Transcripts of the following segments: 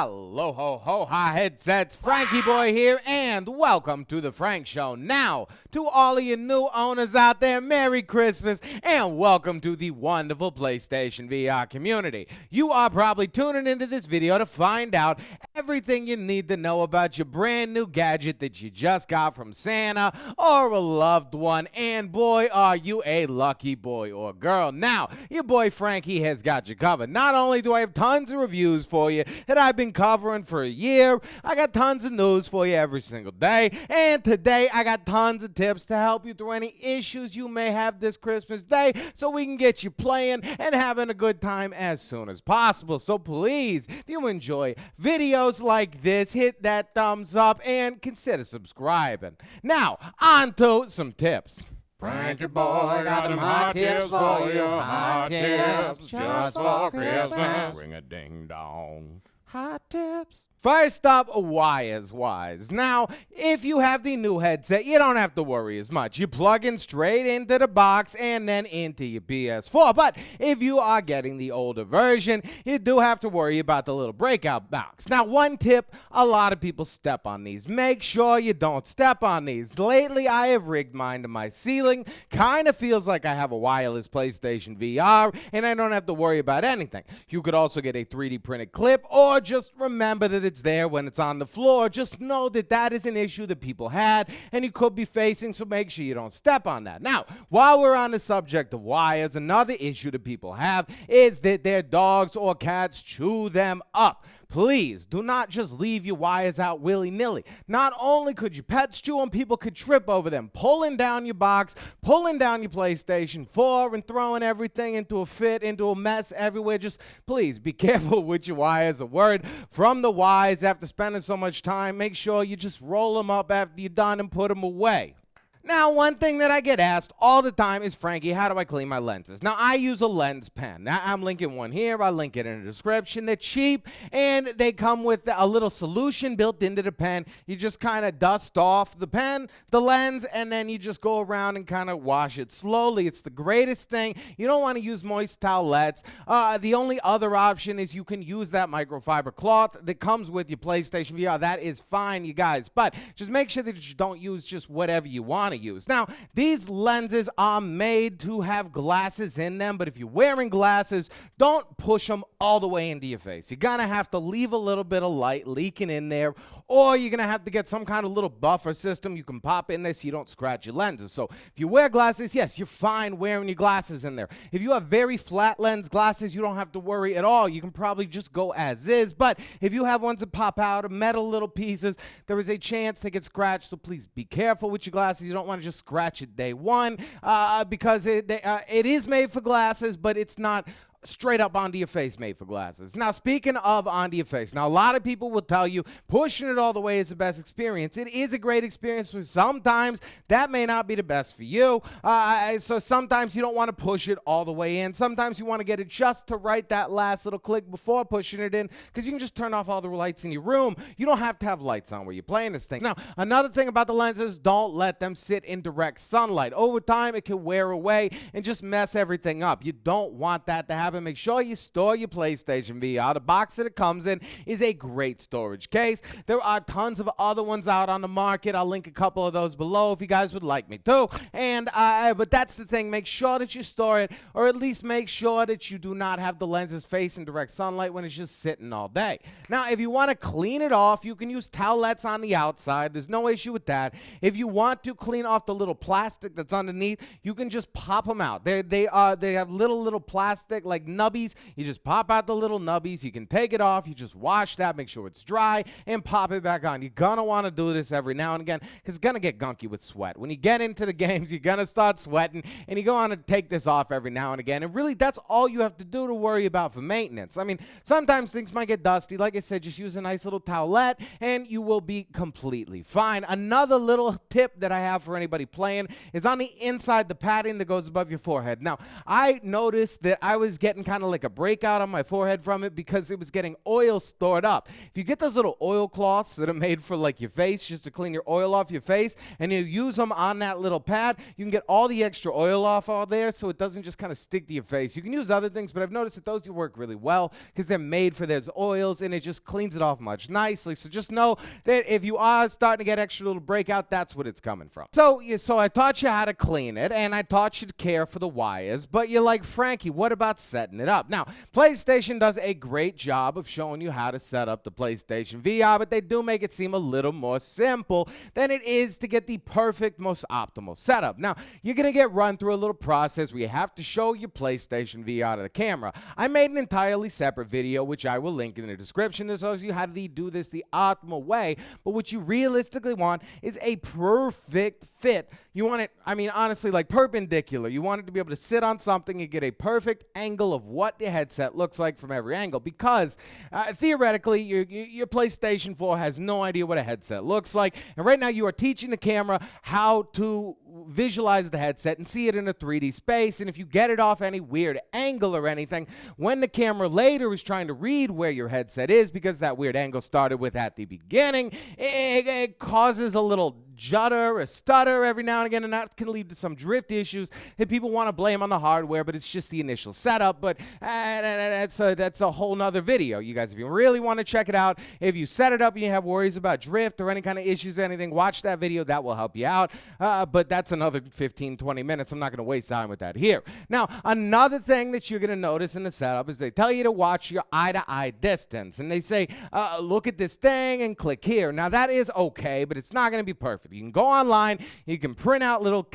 Aloha ho ha headsets, Frankie Boy here, and welcome to the Frank Show. Now, to all of you new owners out there, Merry Christmas, and welcome to the wonderful PlayStation VR community. You are probably tuning into this video to find out everything you need to know about your brand new gadget that you just got from Santa or a loved one, and boy, are you a lucky boy or girl. Now, your boy Frankie has got you covered. Not only do I have tons of reviews for you that I've been covering for a year, I got tons of news for you every single day, and today I got tons of tips to help you through any issues you may have this Christmas day so we can get you playing and having a good time as soon as possible. So please, if you enjoy videos like this, hit that thumbs up and consider subscribing. Now, on to some tips. Frankie boy got them hot tips for you, hot tips just for Christmas. Ring a ding dong. Hot tips. First up, wires wise. Now, if you have the new headset, you don't have to worry as much. You plug in straight into the box and then into your PS4. But if you are getting the older version, you do have to worry about the little breakout box. Now, one tip, a lot of people step on these. Make sure you don't step on these. Lately, I have rigged mine to my ceiling. Kind of feels like I have a wireless PlayStation VR, and I don't have to worry about anything. You could also get a 3D printed clip, or just remember that it's there when it's on the floor. Just know that that is an issue that people had and you could be facing, so make sure you don't step on that. Now, while we're on the subject of wires, another issue that people have is that their dogs or cats chew them up. Please do not just leave your wires out willy-nilly. Not only could your pets chew them, people could trip over them, pulling down your box, pulling down your PlayStation 4 and throwing everything into a fit, into a mess everywhere. Just please be careful with your wires. A word from the wise: after spending so much time, make sure you just roll them up after you're done and put them away. Now, one thing that I get asked all the time is, Frankie, how do I clean my lenses? Now, I use a lens pen. Now, I'm linking one here. I'll link it in the description. They're cheap, and they come with a little solution built into the pen. You just kind of dust off the pen, the lens, and then you just go around and kind of wash it slowly. It's the greatest thing. You don't want to use moist towelettes. The only other option is you can use that microfiber cloth that comes with your PlayStation VR. That is fine, you guys, but just make sure that you don't use just whatever you want to use. Now, these lenses are made to have glasses in them, but if you're wearing glasses, don't push them all the way into your face. You're gonna have to leave a little bit of light leaking in there, or you're gonna have to get some kind of little buffer system you can pop in there so you don't scratch your lenses. So if you wear glasses, yes, you're fine wearing your glasses in there. If you have very flat lens glasses, you don't have to worry at all. You can probably just go as is, but if you have ones that pop out of metal little pieces, there is a chance they get scratched, so please be careful with your glasses. You don't want to just scratch it day one because it is made for glasses, but it's not straight up onto your face made for glasses. Now, speaking of onto your face, now a lot of people will tell you pushing it all the way is the best experience. It is a great experience, but sometimes that may not be the best for you. So sometimes you don't want to push it all the way in. Sometimes you want to get it just to right that last little click before pushing it in, because you can just turn off all the lights in your room. You don't have to have lights on where you're playing this thing. Now, another thing about the lenses, don't let them sit in direct sunlight. Over time, it can wear away and just mess everything up. You don't want that to happen. Make sure you store your PlayStation VR. The box that it comes in is a great storage case. There are tons of other ones out on the market. I'll link a couple of those below if you guys would like me to. But that's the thing. Make sure that you store it, or at least make sure that you do not have the lenses facing direct sunlight when it's just sitting all day. Now, if you want to clean it off, you can use towelettes on the outside. There's no issue with that. If you want to clean off the little plastic that's underneath, you can just pop them out. They have little plastic like nubbies. You just pop out the little nubbies. You can take it off. You just wash that, make sure it's dry, and pop it back on. You're gonna want to do this every now and again because it's gonna get gunky with sweat. When you get into the games, you're gonna start sweating, and you're gonna take this off every now and again. And really, that's all you have to do to worry about for maintenance. I mean, sometimes things might get dusty. Like I said, just use a nice little towelette, and you will be completely fine. Another little tip that I have for anybody playing is on the inside, the padding that goes above your forehead. Now, I noticed that I was getting getting kind of like a breakout on my forehead from it because it was getting oil stored up. If you get those little oil cloths that are made for like your face, just to clean your oil off your face, and you use them on that little pad, you can get all the extra oil off all there so it doesn't just kind of stick to your face. You can use other things, but I've noticed that those do work really well because they're made for those oils, and it just cleans it off much nicely. So just know that if you are starting to get extra little breakout, that's what it's coming from. So I taught you how to clean it, and I taught you to care for the wires, but you're like, Frankie, what about setting it up? Now, PlayStation does a great job of showing you how to set up the PlayStation VR, but they do make it seem a little more simple than it is to get the perfect, most optimal setup. Now, you're going to get run through a little process where you have to show your PlayStation VR to the camera. I made an entirely separate video, which I will link in the description, that shows you how to do this the optimal way, but what you realistically want is a perfect fit. You want it, I mean, honestly, like perpendicular. You want it to be able to sit on something and get a perfect angle of what the headset looks like from every angle, because theoretically, your PlayStation 4 has no idea what a headset looks like, and right now you are teaching the camera how to visualize the headset and see it in a 3D space, and if you get it off any weird angle or anything, when the camera later is trying to read where your headset is, because that weird angle started with at the beginning, it causes a little judder or stutter every now and again, and that can lead to some drift issues that people want to blame on the hardware, but it's just the initial setup. But that's a whole nother video, you guys. If you really want to check it out, if you set it up and you have worries about drift or any kind of issues or anything, watch that video. That will help you out, but that's another 15-20 minutes. I'm not going to waste time with that here. Now, another thing that you're going to notice in the setup is they tell you to watch your eye-to-eye distance, and they say, look at this thing and click here. Now, that is okay, but it's not going to be perfect. You can go online, you can print out little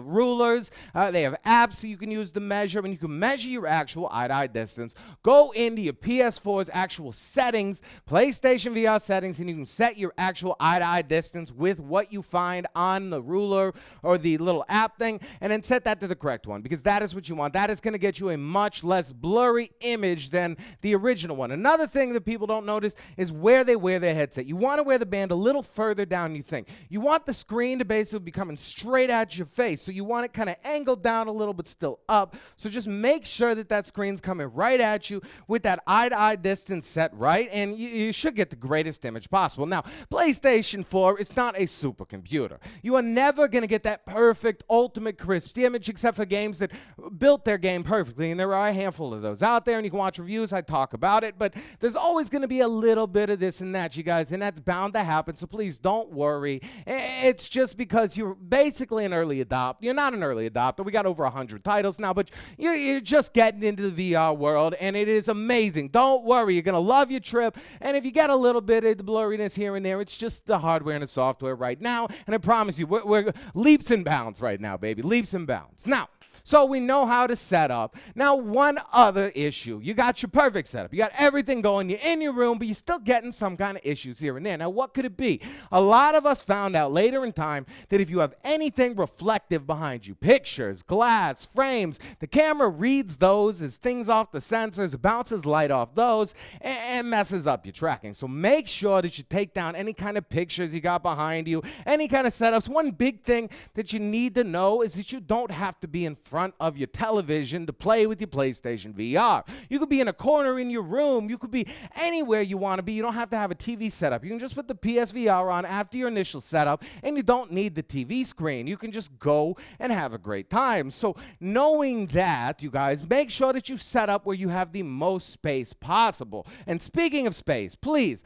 rulers, they have apps so you can use to measure, and you can measure your actual eye-to-eye distance. Go into your PS4's actual settings, PlayStation VR settings, and you can set your actual eye-to-eye distance with what you find on the ruler or the little app thing, and then set that to the correct one, because that is what you want. That is going to get you a much less blurry image than the original one. Another thing that people don't notice is where they wear their headset. You want to wear the band a little further down than you think. You want the screen to basically be coming straight at your face, so you want it kind of angled down a little but still up. So just make sure that that screen's coming right at you with that eye-to-eye distance set right, and you should get the greatest image possible. Now, PlayStation 4 is not a supercomputer. You are never going to get that perfect, ultimate, crisp image, except for games that built their game perfectly, and there are a handful of those out there, and you can watch reviews. I talk about it, but there's always going to be a little bit of this and that, you guys, and that's bound to happen, so please don't worry. It's just because you're basically an early adopter. You're not an early adopter. We got over 100 titles now, but you're just getting into the VR world, and it is amazing. Don't worry. You're going to love your trip, and if you get a little bit of the blurriness here and there, it's just the hardware and the software right now, and I promise you, we're leaps and bounds right now, baby. Leaps and bounds. Now, so we know how to set up. Now, one other issue. You got your perfect setup. You got everything going. You're in your room, but you're still getting some kind of issues here and there. Now, what could it be? A lot of us found out later in time that if you have anything reflective behind you, pictures, glass, frames, the camera reads those as things off the sensors, bounces light off those, and messes up your tracking. So make sure that you take down any kind of pictures you got behind you, any kind of setups. One big thing that you need to know is that you don't have to be in front of your television to play with your PlayStation VR. You could be in a corner in your room. You could be anywhere you want to be. You don't have to have a TV setup. You can just put the PSVR on after your initial setup, and you don't need the TV screen. You can just go and have a great time. So knowing that, you guys, make sure that you set up where you have the most space possible. And speaking of space, please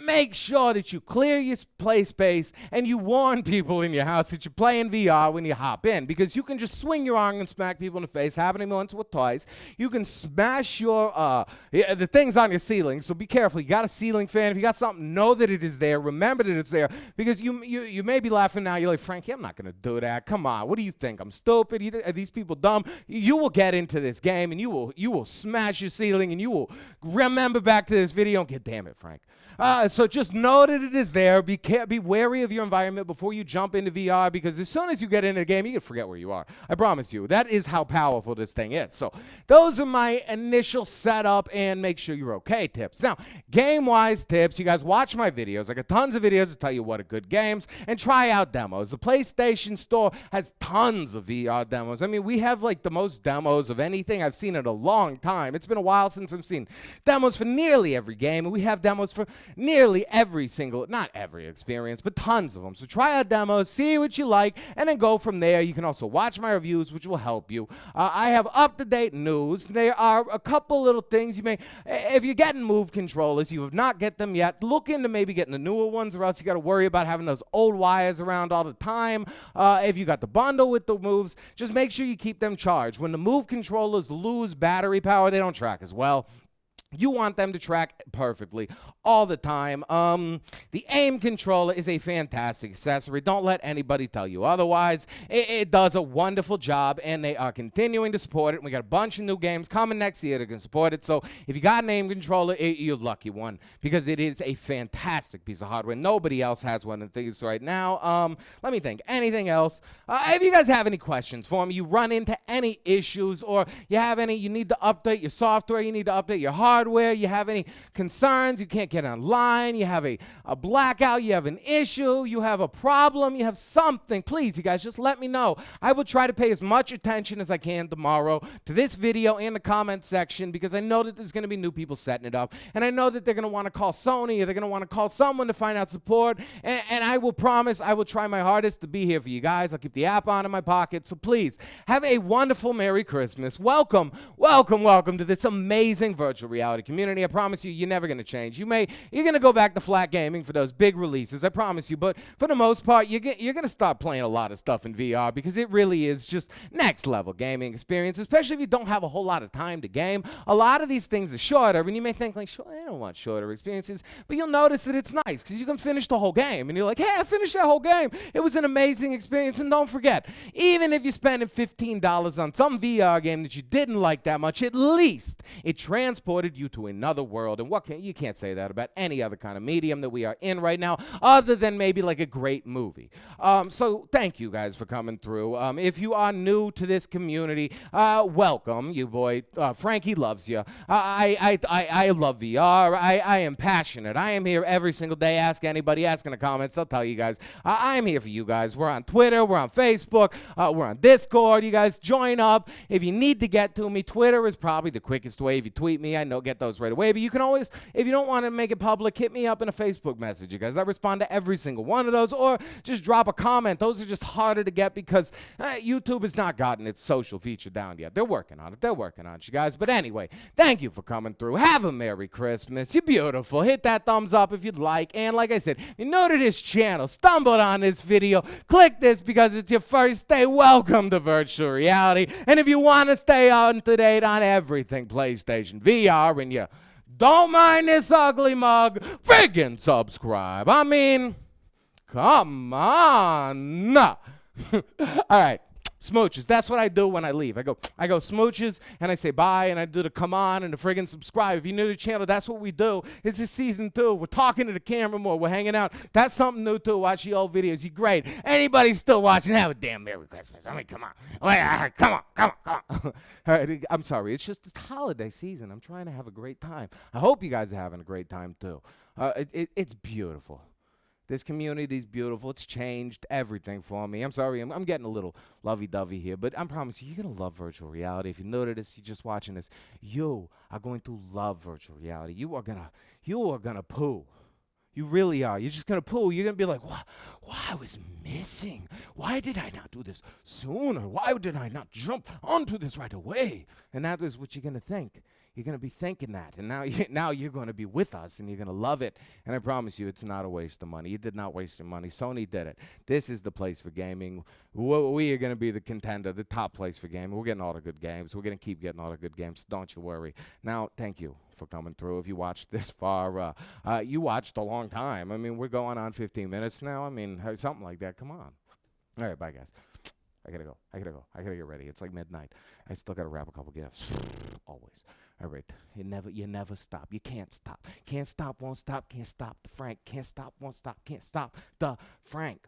make sure that you clear your play space and you warn people in your house that you're playing VR when you hop in, because you can just swing your arm and smack people in the face, happening once or twice. You can smash your the things on your ceiling, so be careful. You got a ceiling fan. If you got something, know that it is there. Remember that it's there, because you may be laughing now. You're like, Frankie, I'm not going to do that. Come on. What do you think? I'm stupid? Are these people dumb? You will get into this game, and you will smash your ceiling, and you will remember back to this video and get, damn it, Frank. So just know that it is there. Be wary of your environment before you jump into VR, because as soon as you get into the game, you can forget where you are. I promise you. That is how powerful this thing is. So those are my initial setup and make sure you're okay tips. Now, game-wise tips, you guys watch my videos. I got tons of videos to tell you what are good games and try out demos. The PlayStation Store has tons of VR demos. I mean, we have like the most demos of anything I've seen in a long time. It's been a while since I've seen demos for nearly every game, and we have demos for nearly every single, not every experience, but tons of them. So try out demos, see what you like, and then go from there. You can also watch my reviews, which will help you. I have up-to-date news. There are a couple little things you may, if you're getting Move controllers, you have not get them yet, look into maybe getting the newer ones, or else you got to worry about having those old wires around all the time. If you got the bundle with the Moves, just make sure you keep them charged. When the Move controllers lose battery power, they don't track as well. You want them to track perfectly all the time. The aim controller is a fantastic accessory. Don't let anybody tell you otherwise. It does a wonderful job, and they are continuing to support it. We got a bunch of new games coming next year that can support it. So if you got an aim controller, you're lucky one, because it is a fantastic piece of hardware. Nobody else has one of these right now. Let me think. Anything else? If you guys have any questions for me, you run into any issues, or you have any, you need to update your software, you need to update your hardware, you have any concerns, you can't get online, you have a blackout, you have an issue, you have a problem, you have something, please, you guys, just let me know. I will try to pay as much attention as I can tomorrow to this video and the comment section, because I know that there's going to be new people setting it up, and I know that they're going to want to call Sony, or they're going to want to call someone to find out support, and I will promise I will try my hardest to be here for you guys. I'll keep the app on in my pocket, so please, have a wonderful Merry Christmas. Welcome, welcome, welcome to this amazing virtual reality community. I promise you're never going to change. You're going to go back to flat gaming for those big releases, I promise you, but for the most part, you're going to start playing a lot of stuff in VR, because it really is just next level gaming experience, especially if you don't have a whole lot of time to game. A lot of these things are shorter, and you may think like, sure, I don't want shorter experiences, but you'll notice that it's nice, because you can finish the whole game, and you're like, hey, I finished that whole game. It was an amazing experience. And don't forget, even if you're spending $15 on some VR game that you didn't like that much, at least it transported you to another world. And you can't say that about any other kind of medium that we are in right now, other than maybe like a great movie. So thank you guys for coming through. If you are new to this community, welcome. You boy, Frankie loves you. I love VR. I am passionate. I am here every single day. Ask anybody, ask in the comments. I'll tell you guys. I am here for you guys. We're on Twitter. We're on Facebook. We're on Discord. You guys join up. If you need to get to me, Twitter is probably the quickest way. If you tweet me, I know get those right away. But you can always, if you don't want to make it public, hit me up in a Facebook message, you guys. I respond to every single one of those, or just drop a comment. Those are just harder to get because YouTube has not gotten its social feature down yet. They're working on it. They're working on it, you guys. But anyway, thank you for coming through. Have a Merry Christmas. You're beautiful. Hit that thumbs up if you'd like. And like I said, if you're new to this channel, stumbled on this video, click this because it's your first day. Welcome to virtual reality. And if you want to stay up to date on everything PlayStation VR and you don't mind this ugly mug, friggin' subscribe. I mean, come on. All right. Smooches. That's what I do when I leave. I go smooches, and I say bye, and I do the come on and the friggin' subscribe. If you're new to the channel, that's what we do. This is season 2. We're talking to the camera more. We're hanging out. That's something new, too. Watch the old videos. You're great. Anybody still watching, have a damn Merry Christmas. I mean, come on. Come on. All right, I'm sorry. It's just this holiday season. I'm trying to have a great time. I hope you guys are having a great time, too. It's beautiful. This community is beautiful. It's changed everything for me. I'm sorry. I'm getting a little lovey-dovey here, but I promise you, you're going to love virtual reality. If you're new to this, you're just watching this, you are going to love virtual reality. You are gonna poo. You really are. You're just going to poo. You're going to be like, what I was missing? Why did I not do this sooner? Why did I not jump onto this right away? And that is what you're going to think. You're going to be thinking that, and now you're going to be with us, and you're going to love it. And I promise you, it's not a waste of money. You did not waste your money. Sony did it. This is the place for gaming. We are going to be the contender, the top place for gaming. We're getting all the good games. We're going to keep getting all the good games. Don't you worry. Now, thank you for coming through. If you watched this far, you watched a long time. I mean, we're going on 15 minutes now. I mean, something like that. Come on. All right, bye, guys. I gotta go. I gotta get ready. It's like midnight. I still gotta wrap a couple gifts. Always. All right. You never stop. You can't stop. Can't stop, won't stop, can't stop the Frank. Can't stop, won't stop, can't stop the Frank.